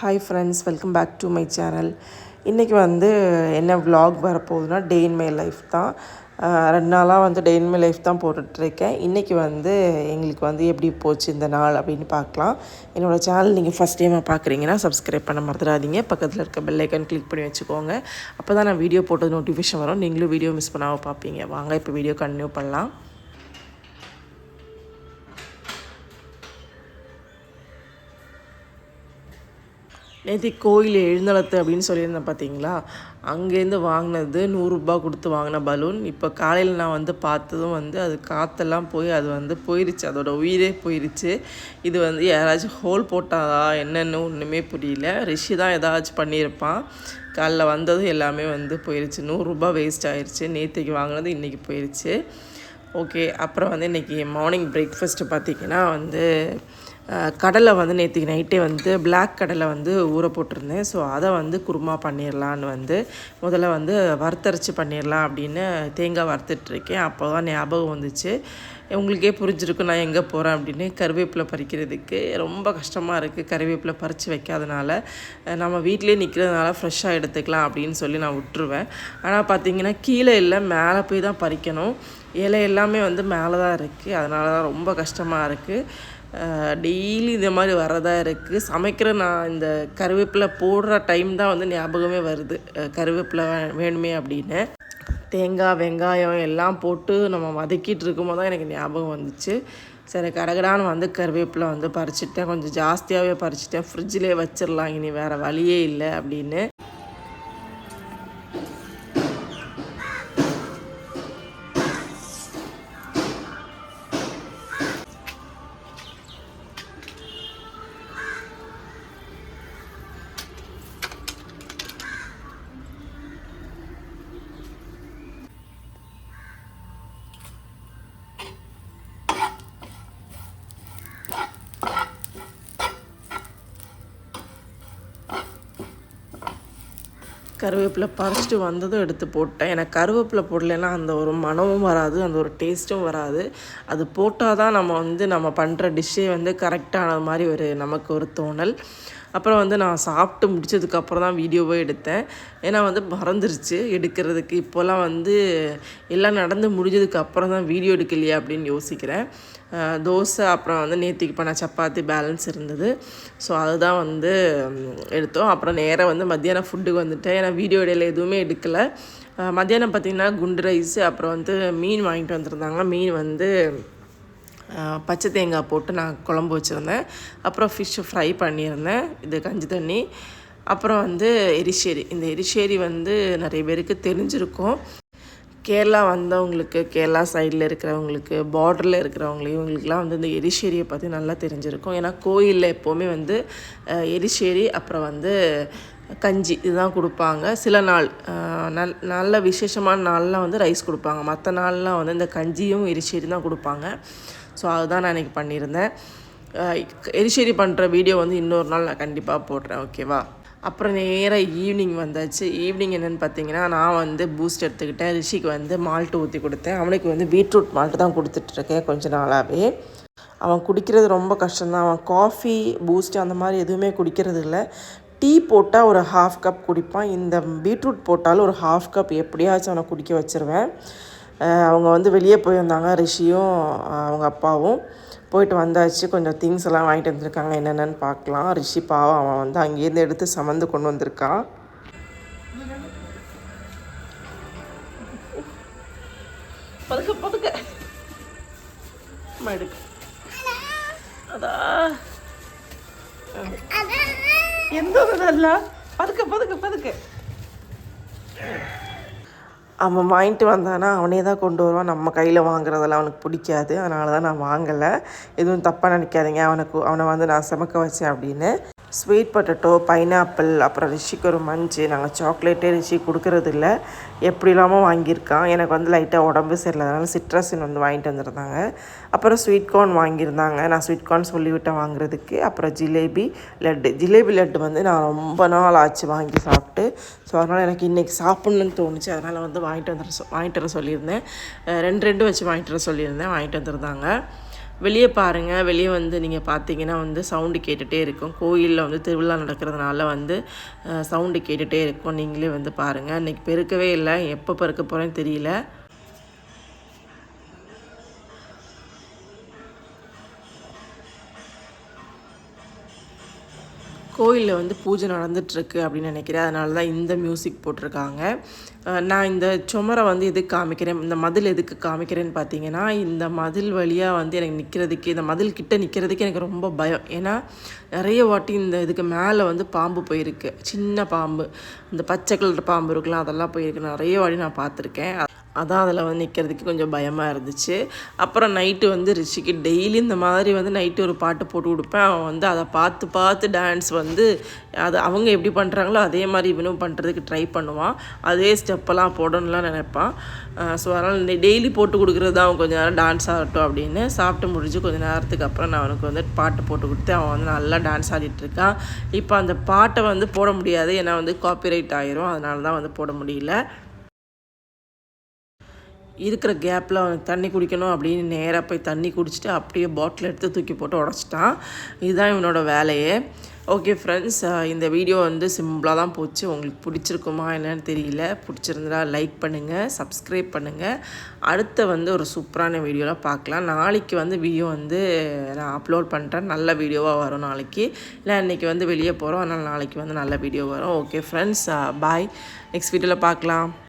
Hi friends, welcome back to my channel. இன்றைக்கி என்ன vlog வரப்போகுதுன்னா டே இன் மை லைஃப் தான். 2 நாளாக டே இன் மை லைஃப் தான் போட்டுட்ருக்கேன். இன்றைக்கி எங்களுக்கு எப்படி போச்சு இந்த நாள் அப்படின்னு பார்க்கலாம். என்னோடய சேனல் நீங்கள் ஃபஸ்ட் டைமாக பார்க்குறீங்கன்னா சப்ஸ்கிரைப் பண்ண மறந்துடாதீங்க. பக்கத்தில் இருக்க பெல் ஐக்கான் கிளிக் பண்ணி வச்சுக்கோங்க. அப்போ தான் நான் வீடியோ போட்டது நோட்டிஃபிகேஷன் வரும். நீங்களும் வீடியோ மிஸ் பண்ணாமல் பார்ப்பீங்க. வாங்க இப்போ வீடியோ கண்டினியூ பண்ணலாம். நேற்று கோயில் எழுந்தளத்து அப்படின்னு சொல்லியிருந்தேன் பார்த்தீங்களா, அங்கேருந்து வாங்கினது 100 ரூபா கொடுத்து வாங்கின பலூன். இப்போ காலையில் நான் பார்த்ததும் அது காற்றெல்லாம் போய் அது போயிடுச்சு, அதோட உயிரே போயிடுச்சு. இது யாராச்சும் ஹோல் போட்டாதா என்னென்னு ஒன்றுமே புரியல. ரிஷி தான் ஏதாச்சும் பண்ணியிருப்பான். காலைல வந்ததும் எல்லாமே போயிடுச்சு. 100 ரூபா வேஸ்ட் ஆயிடுச்சு. நேற்றுக்கு வாங்கினது இன்றைக்கி போயிடுச்சு. ஓகே, அப்புறம் இன்றைக்கி மார்னிங் பிரேக்ஃபாஸ்ட்டு பார்த்திங்கன்னா கடலை நேற்றுக்கு நைட்டே பிளாக் கடலை ஊற போட்டிருந்தேன். ஸோ அதை குருமா பண்ணிடலான்னு முதல்ல வறுத்தரைச்சி பண்ணிடலாம் அப்படின்னு தேங்காய் வறுத்துட்ருக்கேன். அப்போ தான் ஞாபகம் வந்துச்சு. உங்களுக்கே புரிஞ்சிருக்கும் நான் எங்கே போகிறேன் அப்படின்னு. கருவேப்பிலை பறிக்கிறதுக்கு ரொம்ப கஷ்டமாக இருக்குது. கருவேப்பிலை பறித்து வைக்காதனால நம்ம வீட்டிலே நிற்கிறதுனால ஃப்ரெஷ்ஷாக எடுத்துக்கலாம் அப்படின்னு சொல்லி நான் விட்டுருவேன். ஆனால் பார்த்திங்கன்னா கீழே இல்லை, மேலே போய் தான் பறிக்கணும். இலை எல்லாமே மேலே தான் இருக்குது. அதனால தான் ரொம்ப கஷ்டமாக இருக்குது. டெய்லி இந்த மாதிரி வரதா இருக்குது. சமைக்கிற நான் இந்த கருவேப்பிலை போடுற டைம் தான் ஞாபகமே வருது, கருவேப்பிலை வேணுமே அப்படின்னு. தேங்காய் வெங்காயம் எல்லாம் போட்டு நம்ம வதக்கிட்டு இருக்கும்போது தான் எனக்கு ஞாபகம் வந்துச்சு. சரி, கடகடான்னு கருவேப்பிலை பறிச்சிட்டேன். கொஞ்சம் ஜாஸ்தியாகவே பறிச்சிட்டேன். ஃப்ரிட்ஜிலே வச்சிடலாம், இனி வேறு வழியே இல்லை அப்படின்னு. கருவேப்பிலை பறிச்சிட்டு வந்ததும் எடுத்து போட்டேன். எனக்கு கருவேப்பிலை போடலைன்னா அந்த ஒரு மனமும் வராது, அந்த ஒரு டேஸ்ட்டும் வராது. அது போட்டால் தான் நம்ம பண்ணுற டிஷ்ஷே கரெக்டான மாதிரி நமக்கு ஒரு தோணல். அப்புறம் நான் சாப்பிட்டு முடிச்சதுக்கப்புறம் தான் வீடியோவே எடுத்தேன். ஏன்னா மறந்துருச்சு எடுக்கிறதுக்கு. இப்போல்லாம் எல்லாம் நடந்து முடிஞ்சதுக்கு அப்புறம் தான் வீடியோ எடுக்கலையா அப்படின்னு யோசிக்கிறேன். தோசை அப்புறம் நேற்றுக்கு பண்ண சப்பாத்தி பேலன்ஸ் இருந்தது. ஸோ அதுதான் எடுத்தோம். அப்புறம் நேராக மத்தியானம் ஃபுட்டுக்கு வந்துட்டேன். ஏன்னா வீடியோ இடையில எதுவுமே எடுக்கலை. மத்தியானம் பார்த்திங்கன்னா குண்டு ரைஸு, அப்புறம் மீன் வாங்கிட்டு வந்திருந்தாங்க. மீன் பச்சை தேங்காய் போட்டு நான் குழம்பு வச்சுருந்தேன். அப்புறம் ஃபிஷ்ஷு ஃப்ரை பண்ணியிருந்தேன். இது கஞ்சி தண்ணி. அப்புறம் எரிசேரி. இந்த எரிசேரி நிறைய பேருக்கு தெரிஞ்சிருக்கும். கேரளா வந்தவங்களுக்கு, கேரளா சைடில் இருக்கிறவங்களுக்கு, பார்டரில் இருக்கிறவங்களுக்கு, இவங்களுக்குலாம் இந்த எரிசேரியை பற்றி நல்லா தெரிஞ்சிருக்கும். ஏன்னா கோயிலில் எப்போவுமே எரிசேரி அப்புறம் கஞ்சி இதுதான் கொடுப்பாங்க. சில நாள் நல்ல விசேஷமான நாள்லாம் ரைஸ் கொடுப்பாங்க. மற்ற நாள்லாம் இந்த கஞ்சியும் எரிசேரி தான் கொடுப்பாங்க. ஸோ அதுதான் நான் இன்றைக்கி பண்ணியிருந்தேன். எரிசேரி பண்ணுற வீடியோ இன்னொரு நாள் நான் கண்டிப்பாக போடுறேன், ஓகேவா? அப்புறம் நேராக ஈவினிங் வந்தாச்சு. ஈவினிங் என்னென்னு பார்த்தீங்கன்னா, நான் பூஸ்ட் எடுத்துக்கிட்டேன். ரிஷிக்கு மால்ட்டு ஊற்றி கொடுத்தேன். அவனுக்கு பீட்ரூட் மால்ட்டு தான் கொடுத்துட்ருக்கேன் கொஞ்ச நாளாகவே. அவன் குடிக்கிறது ரொம்ப கஷ்டம்தான். அவன் காஃபி பூஸ்ட் அந்த மாதிரி எதுவுமே குடிக்கிறது இல்லை. டீ போட்டால் ஒரு 1/2 கப் குடிப்பான். இந்த பீட்ரூட் போட்டாலும் ஒரு 1/2 கப் எப்படியாச்சும் அவனை குடிக்க வச்சுருவேன். அவங்க வெளியே போயிருந்தாங்க, ரிஷியும் அவங்க அப்பாவும். போயிட்டு வந்தாச்சு. கொஞ்சம் திங்ஸ் எல்லாம் வாங்கிட்டு வந்திருக்காங்க. என்னென்னு பார்க்கலாம். ரிஷி பாவம், அவன் அங்கேருந்து எடுத்து சமந்து கொண்டு வந்திருக்கான். பதுக்க பதுக்க எடுக்க அதா எந்த பதுக்க பதுக்க பதுக்க அவன் வாங்கிட்டு வந்தானா அவனே தான் கொண்டு வருவான். நம்ம கையில் வாங்குறதெல்லாம் அவனுக்கு பிடிக்காது. அதனால தான் நான் வாங்கலை. எதுவும் தப்பாக நினைக்காதீங்க. அவனை நான் சமைக்க வச்சேன் அப்படின்னு. ஸ்வீட் பொட்டேட்டோ, பைனாப்பிள், அப்புறம் ரிஷிக்கு ஒரு மஞ்சு. நாங்கள் சாக்லேட்டே ரிஷி கொடுக்கறது இல்லை. எப்படி இல்லாமல் வாங்கியிருக்கான். எனக்கு லைட்டாக உடம்பு சரியில்லை, சிட்ரஸின் வாங்கிட்டு வந்திருந்தாங்க. அப்புறம் ஸ்வீட் கார்ன் வாங்கியிருந்தாங்க. நான் ஸ்வீட் கார்ன் சொல்லிவிட்டேன் வாங்குறதுக்கு. அப்புறம் ஜிலேபி லட்டு நான் ரொம்ப நாள் ஆச்சு வாங்கி சாப்பிட்டு. ஸோ அதனால் எனக்கு இன்றைக்கி சாப்பிட்ணுன்னு தோணுச்சு. அதனால் வாங்கிட்டு வர சொல்லியிருந்தேன். 2 வச்சு வாங்கிட்டு வர சொல்லியிருந்தேன். வாங்கிட்டு வந்திருந்தாங்க. வெளியே பாருங்கள், வெளியே வந்து நீங்கள் பார்த்தீங்கன்னா வந்து சவுண்டு கேட்டுகிட்டே இருக்கும். கோயிலில் வந்து திருவிழா நடக்கிறதுனால வந்து சவுண்டு கேட்டுகிட்டே இருக்கும். நீங்களே வந்து பாருங்கள். இன்றைக்கி பெருக்கவே இல்லை, எப்போ பெருக்க போகிறேன்னு தெரியல. கோயிலில் வந்து பூஜை நடந்துகிட்ருக்கு அப்படின்னு நினைக்கிறேன். அதனால தான் இந்த மியூசிக் போட்டிருக்காங்க. நான் இந்த சுமரை வந்து எதுக்கு காமிக்கிறேன், இந்த மதில் எதுக்கு காமிக்கிறேன்னு பார்த்தீங்கன்னா, இந்த மதில் வழியாக வந்து எனக்கு நிற்கிறதுக்கு, இந்த மதில் கிட்ட நிற்கிறதுக்கு எனக்கு ரொம்ப பயம். ஏன்னா நிறைய வாட்டி இந்த இதுக்கு மேலே வந்து பாம்பு போயிருக்கு, சின்ன பாம்பு, இந்த பச்சை கலர் பாம்பு இருக்கலாம், அதெல்லாம் போயிருக்கு. நிறைய வாட்டி நான் பார்த்துருக்கேன். அதான் அதில் வந்து நிற்கிறதுக்கு கொஞ்சம் பயமாக இருந்துச்சு. அப்புறம் நைட்டு வந்து ரிஷிக்கு டெய்லி இந்த மாதிரி வந்து நைட்டு ஒரு பாட்டு போட்டு கொடுப்பேன். அவன் வந்து அதை பார்த்து பார்த்து டான்ஸ் வந்து அது அவங்க எப்படி பண்ணுறாங்களோ அதே மாதிரி இவனும் பண்ணுறதுக்கு ட்ரை பண்ணுவான். அதே ஸ்டெப்பெல்லாம் போடணும்லாம் நினைப்பான். ஸோ அதனால் டெய்லி போட்டு கொடுக்குறது தான் அவன் கொஞ்சம் நேரம் டான்ஸ் ஆகட்டும் அப்படின்னு. சாப்பிட்டு முடிஞ்சு கொஞ்சம் நேரத்துக்கு அப்புறம் நான் அவனுக்கு வந்து பாட்டு போட்டு கொடுத்து அவன் வந்து நல்லா டான்ஸ் ஆடிட்டுருக்கான். இப்போ அந்த பாட்டை வந்து போட முடியாது, ஏன்னா வந்து காப்பிரைட் ஆயிரும். அதனால தான் வந்து போட முடியல. இருக்கிற கேப்பில் அவனுக்கு தண்ணி குடிக்கணும் அப்படின்னு நேராக போய் தண்ணி குடிச்சிட்டு அப்படியே பாட்டில் எடுத்து தூக்கி போட்டு உடச்சிட்டான். இதுதான் இவனோட வேலையே. ஓகே ஃப்ரெண்ட்ஸ், இந்த வீடியோ வந்து சிம்பிளாக தான் போச்சு. உங்களுக்கு பிடிச்சிருக்குமா என்னன்னு தெரியல. பிடிச்சிருந்தா லைக் பண்ணுங்கள், சப்ஸ்கிரைப் பண்ணுங்கள். அடுத்த வந்து ஒரு சூப்பரான வீடியோவில் பார்க்கலாம். நாளைக்கு வந்து வீடியோ வந்து நான் அப்லோட் பண்ணுறேன். நல்ல வீடியோவாக வரும் நாளைக்கு. இல்லை இன்றைக்கி வந்து வெளியே போகிறோம், அதனால் நாளைக்கு வந்து நல்ல வீடியோ வரும். ஓகே ஃப்ரெண்ட்ஸ், பாய். நெக்ஸ்ட் வீடியோவில் பார்க்கலாம்.